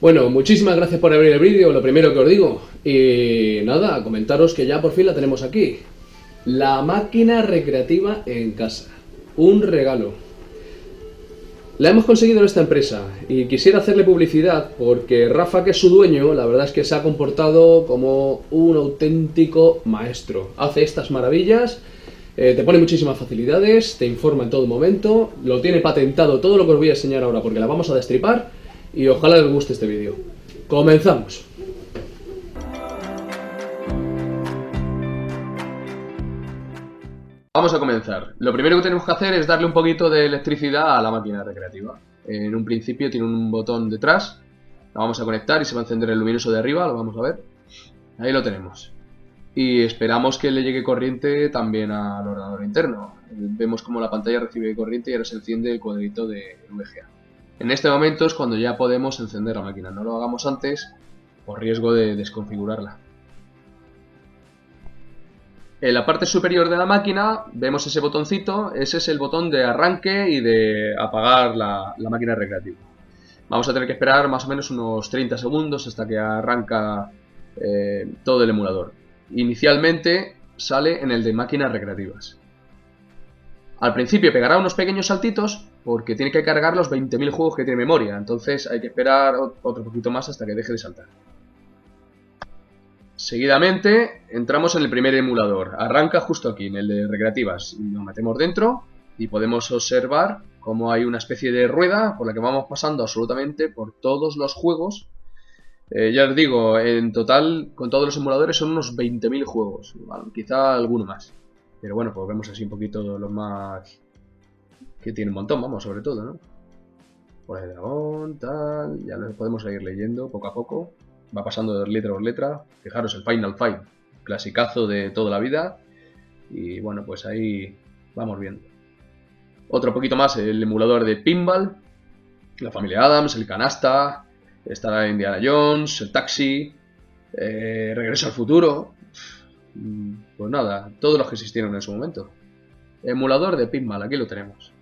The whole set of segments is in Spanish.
Bueno, muchísimas gracias por abrir el vídeo, lo primero que os digo. Y nada, comentaros que ya por fin la tenemos aquí. La máquina recreativa en casa. Un regalo. La hemos conseguido en esta empresa y quisiera hacerle publicidad porque Rafa, que es su dueño, la verdad es que se ha comportado como un auténtico maestro. Hace estas maravillas, te pone muchísimas facilidades, te informa en todo momento, lo tiene patentado todo lo que os voy a enseñar ahora porque la vamos a destripar y ojalá les guste este vídeo. ¡Comenzamos! Vamos a comenzar. Lo primero que tenemos que hacer es darle un poquito de electricidad a la máquina recreativa. En un principio tiene un botón detrás, la vamos a conectar y se va a encender el luminoso de arriba, lo vamos a ver. Ahí lo tenemos. Y esperamos que le llegue corriente también al ordenador interno. Vemos como la pantalla recibe corriente y ahora se enciende el cuadrito de VGA. En este momento es cuando ya podemos encender la máquina. No lo hagamos antes por riesgo de desconfigurarla. En la parte superior de la máquina vemos ese botoncito, ese es el botón de arranque y de apagar la máquina recreativa. Vamos a tener que esperar más o menos unos 30 segundos hasta que arranca todo el emulador. Inicialmente sale en el de máquinas recreativas. Al principio pegará unos pequeños saltitos porque tiene que cargar los 20.000 juegos que tiene memoria, entonces hay que esperar otro poquito más hasta que deje de saltar. Seguidamente entramos en el primer emulador, arranca justo aquí, en el de recreativas, nos metemos dentro y podemos observar cómo hay una especie de rueda por la que vamos pasando absolutamente por todos los juegos. Ya os digo, en total con todos los emuladores son unos 20.000 juegos, bueno, quizá alguno más, pero bueno, pues vemos así un poquito los más que tiene un montón, vamos, sobre todo, ¿no? Por el dragón, tal, ya lo podemos seguir leyendo poco a poco. Va pasando de letra por letra. Fijaros, el Final Fight, clasicazo de toda la vida. Y bueno, pues ahí vamos viendo. Otro poquito más, el emulador de Pinball, la familia Adams, el Canasta, está Indiana Jones, el Taxi, Regreso al Futuro. Pues nada, todos los que existieron en su momento. Emulador de Pinball, aquí lo tenemos.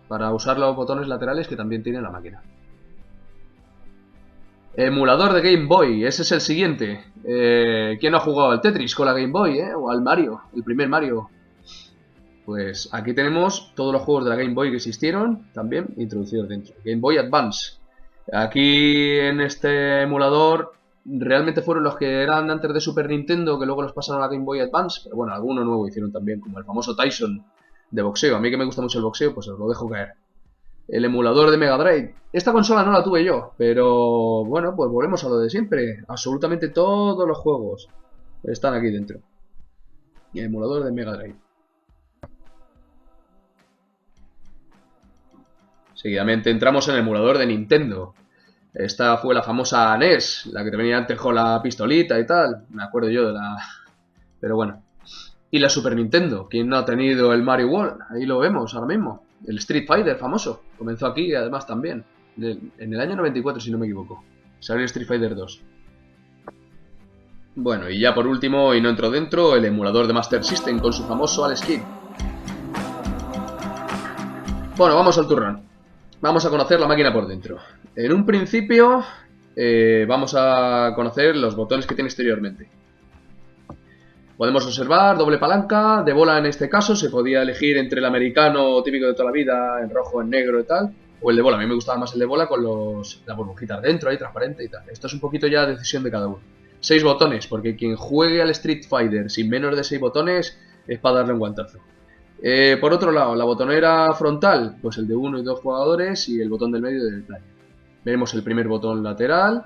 Para usar los botones laterales que también tiene la máquina. Emulador de Game Boy, ese es el siguiente. ¿Quién no ha jugado al Tetris con la Game Boy, o al Mario, el primer Mario? Pues aquí tenemos todos los juegos de la Game Boy que existieron, también introducidos dentro. Game Boy Advance. Aquí en este emulador realmente fueron los que eran antes de Super Nintendo, que luego los pasaron a la Game Boy Advance, pero bueno, alguno nuevo hicieron también, como el famoso Tyson de boxeo. A mí que me gusta mucho el boxeo, pues os lo dejo caer. El emulador de Mega Drive. Esta consola no la tuve yo, pero bueno, pues volvemos a lo de siempre. Absolutamente todos los juegos están aquí dentro. El emulador de Mega Drive. Seguidamente entramos en el emulador de Nintendo. Esta fue la famosa NES, la que te venía antes con la pistolita y tal. Me acuerdo yo de la... Pero bueno. Y la Super Nintendo. ¿Quién no ha tenido el Mario World? Ahí lo vemos ahora mismo. El Street Fighter famoso. Comenzó aquí además también. En el año 94 si no me equivoco. Salió el Street Fighter 2. Bueno, y ya por último, y no entro dentro, el emulador de Master System con su famoso Alex Kidd. Bueno, vamos al turrón. Vamos a conocer la máquina por dentro. En un principio vamos a conocer los botones que tiene exteriormente. Podemos observar doble palanca, de bola en este caso, se podía elegir entre el americano típico de toda la vida, en rojo, en negro y tal, o el de bola. A mí me gustaba más el de bola con las burbujitas dentro, ahí transparente y tal. Esto es un poquito ya decisión de cada uno. 6 botones, porque quien juegue al Street Fighter sin menos de 6 botones es para darle un guantazo. Por otro lado, la botonera frontal, pues el de 1 y 2 jugadores y el botón del medio del player. Vemos el primer botón lateral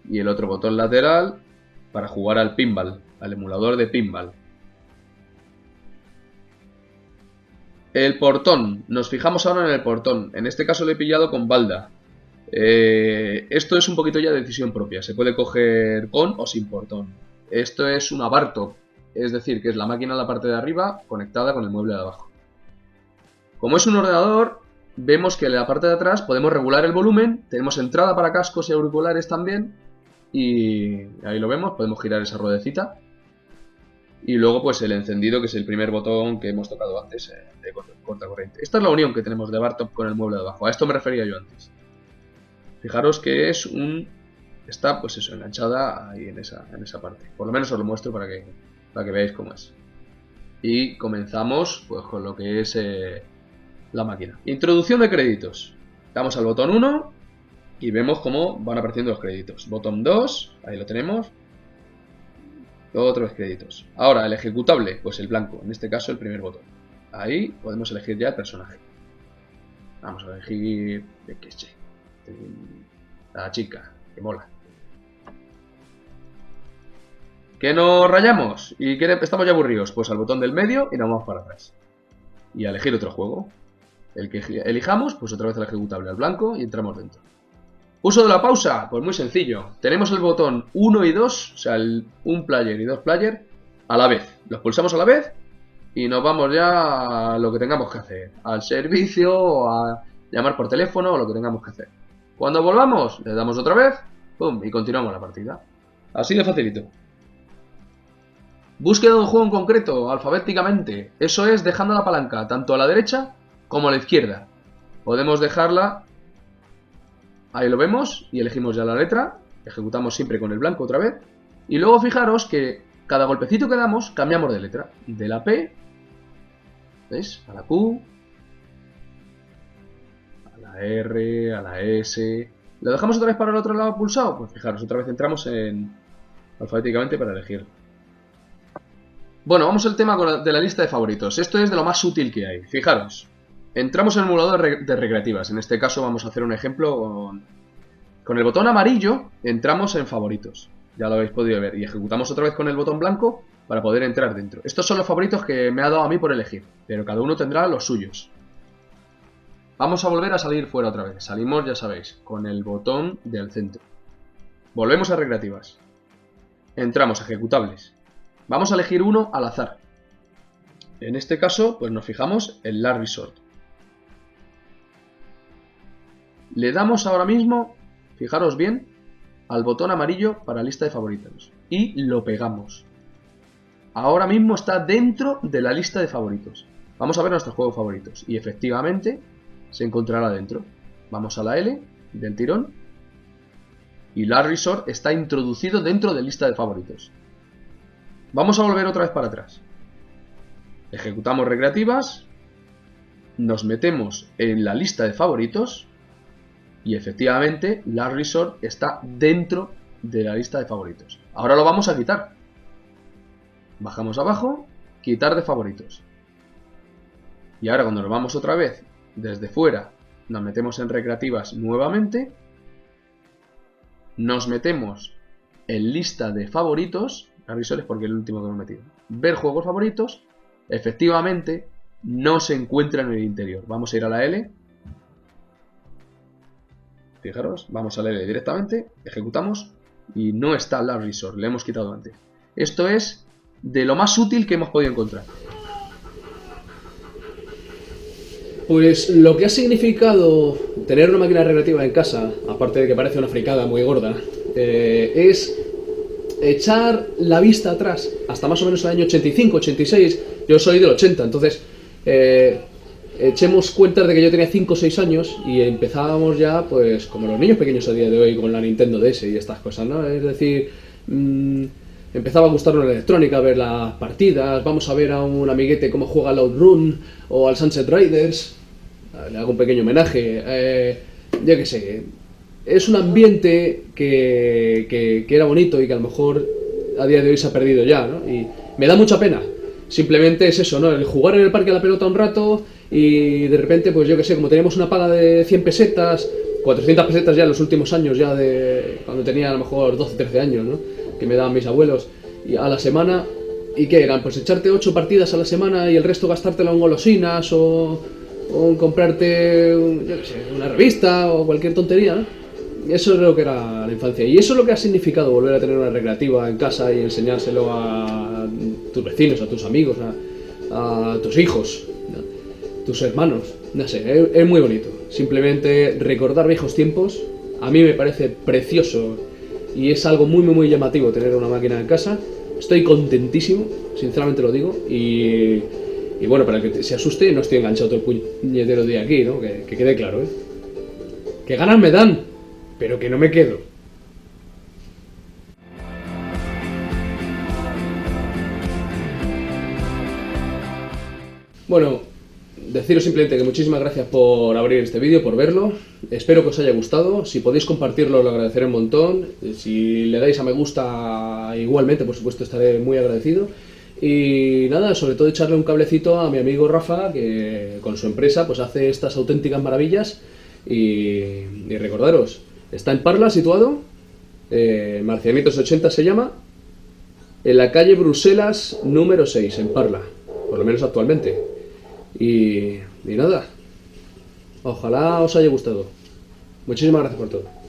y el otro botón lateral para jugar al pinball, al emulador de pinball. El portón, nos fijamos ahora en el portón, en este caso lo he pillado con balda. Esto es un poquito ya de decisión propia, se puede coger con o sin portón. Esto es una bar top, es decir, que es la máquina en la parte de arriba conectada con el mueble de abajo. Como es un ordenador, vemos que en la parte de atrás podemos regular el volumen, tenemos entrada para cascos y auriculares también, y ahí lo vemos, podemos girar esa ruedecita. Y luego pues el encendido, que es el primer botón que hemos tocado antes, de corta corriente. Esta es la unión que tenemos de bar top con el mueble de abajo, a esto me refería yo antes. Fijaros que es un está, pues eso, enganchada ahí en esa parte. Por lo menos os lo muestro para que veáis cómo es. Y comenzamos pues con lo que es la máquina. Introducción de créditos. Damos al botón 1 y vemos cómo van apareciendo los créditos. Botón 2, ahí lo tenemos. Otros créditos. Ahora, el ejecutable, pues el blanco, en este caso el primer botón. Ahí podemos elegir ya el personaje. Vamos a elegir la chica, que mola. ¿Qué nos rayamos? ¿Y que estamos ya aburridos? Pues al botón del medio y nos vamos para atrás. Y a elegir otro juego. El que elijamos, pues otra vez el ejecutable al blanco y entramos dentro. Uso de la pausa, pues muy sencillo. Tenemos el botón 1 y 2, o sea, un player y 2 player, a la vez. Los pulsamos a la vez y nos vamos ya a lo que tengamos que hacer. Al servicio, o a llamar por teléfono, o lo que tengamos que hacer. Cuando volvamos, le damos otra vez, pum, y continuamos la partida. Así de facilito. Búsqueda de un juego en concreto, alfabéticamente. Eso es dejando la palanca tanto a la derecha como a la izquierda. Podemos dejarla... Ahí lo vemos y elegimos ya la letra. Ejecutamos siempre con el blanco otra vez. Y luego fijaros que cada golpecito que damos cambiamos de letra. De la P, ¿veis? A la Q, a la R, a la S. ¿Lo dejamos otra vez para el otro lado pulsado? Pues fijaros, otra vez entramos en alfabéticamente para elegir. Bueno, vamos al tema de la lista de favoritos. Esto es de lo más útil que hay. Fijaros. Entramos en el emulador de recreativas. En este caso vamos a hacer un ejemplo con el botón amarillo. Entramos en favoritos. Ya lo habéis podido ver. Y ejecutamos otra vez con el botón blanco para poder entrar dentro. Estos son los favoritos que me ha dado a mí por elegir. Pero cada uno tendrá los suyos. Vamos a volver a salir fuera otra vez. Salimos, ya sabéis, con el botón del centro. Volvemos a recreativas. Entramos a ejecutables. Vamos a elegir uno al azar. En este caso, pues nos fijamos en Last Resort. Le damos ahora mismo, fijaros bien, al botón amarillo para lista de favoritos. Y lo pegamos. Ahora mismo está dentro de la lista de favoritos. Vamos a ver nuestros juegos favoritos. Y efectivamente se encontrará dentro. Vamos a la L del tirón. Y Last Resort está introducido dentro de lista de favoritos. Vamos a volver otra vez para atrás. Ejecutamos recreativas. Nos metemos en la lista de favoritos. Y efectivamente, Last Resort está dentro de la lista de favoritos. Ahora lo vamos a quitar. Bajamos abajo, quitar de favoritos. Y ahora cuando nos vamos otra vez desde fuera, nos metemos en recreativas nuevamente. Nos metemos en lista de favoritos. Last Resort es porque es el último que hemos metido. Ver juegos favoritos. Efectivamente, no se encuentra en el interior. Vamos a ir a la L. Fijaros, vamos a leer directamente, ejecutamos y no está Last Resort, le hemos quitado antes. Esto es de lo más útil que hemos podido encontrar. Pues lo que ha significado tener una máquina recreativa en casa, aparte de que parece una fricada muy gorda, es echar la vista atrás hasta más o menos el año 85, 86. Yo soy del 80, entonces... echemos cuentas de que yo tenía 5 o 6 años y empezábamos ya, pues, como los niños pequeños a día de hoy, con la Nintendo DS y estas cosas, ¿no? Es decir, empezaba a gustarnos la electrónica, ver las partidas, vamos a ver a un amiguete cómo juega al Outrun o al Sunset Riders, le hago un pequeño homenaje, yo qué sé, es un ambiente que era bonito y que a lo mejor a día de hoy se ha perdido ya, ¿no? Y me da mucha pena. Simplemente es eso, ¿no? El jugar en el parque a la pelota un rato y de repente, pues yo que sé, como teníamos una paga de 100 pesetas, 400 pesetas ya en los últimos años, ya de cuando tenía a lo mejor 12, 13 años, ¿no? Que me daban mis abuelos, y a la semana, ¿y qué eran? Pues echarte 8 partidas a la semana y el resto gastártelo en golosinas o en comprarte, yo que sé, una revista o cualquier tontería, ¿no? Eso es lo que era la infancia. Y eso es lo que ha significado volver a tener una recreativa en casa y enseñárselo a tus vecinos, a tus amigos, a tus hijos, ¿no? Tus hermanos. No sé, es muy bonito. Simplemente recordar viejos tiempos. A mí me parece precioso y es algo muy, muy, muy llamativo tener una máquina en casa. Estoy contentísimo, sinceramente lo digo. Y bueno, para que se asuste, no estoy enganchado todo el puñetero día aquí, ¿no? Que quede claro, ¿eh? Que ganas me dan, pero que no me quedo. Bueno, deciros simplemente que muchísimas gracias por abrir este vídeo, por verlo. Espero que os haya gustado. Si podéis compartirlo, lo agradeceré un montón. Si le dais a me gusta, igualmente, por supuesto, estaré muy agradecido. Y nada, sobre todo echarle un cablecito a mi amigo Rafa, que con su empresa pues hace estas auténticas maravillas. Y recordaros, está en Parla situado, Marcianitos 80 se llama, en la calle Bruselas número 6, en Parla, por lo menos actualmente. Y nada, ojalá os haya gustado. Muchísimas gracias por todo.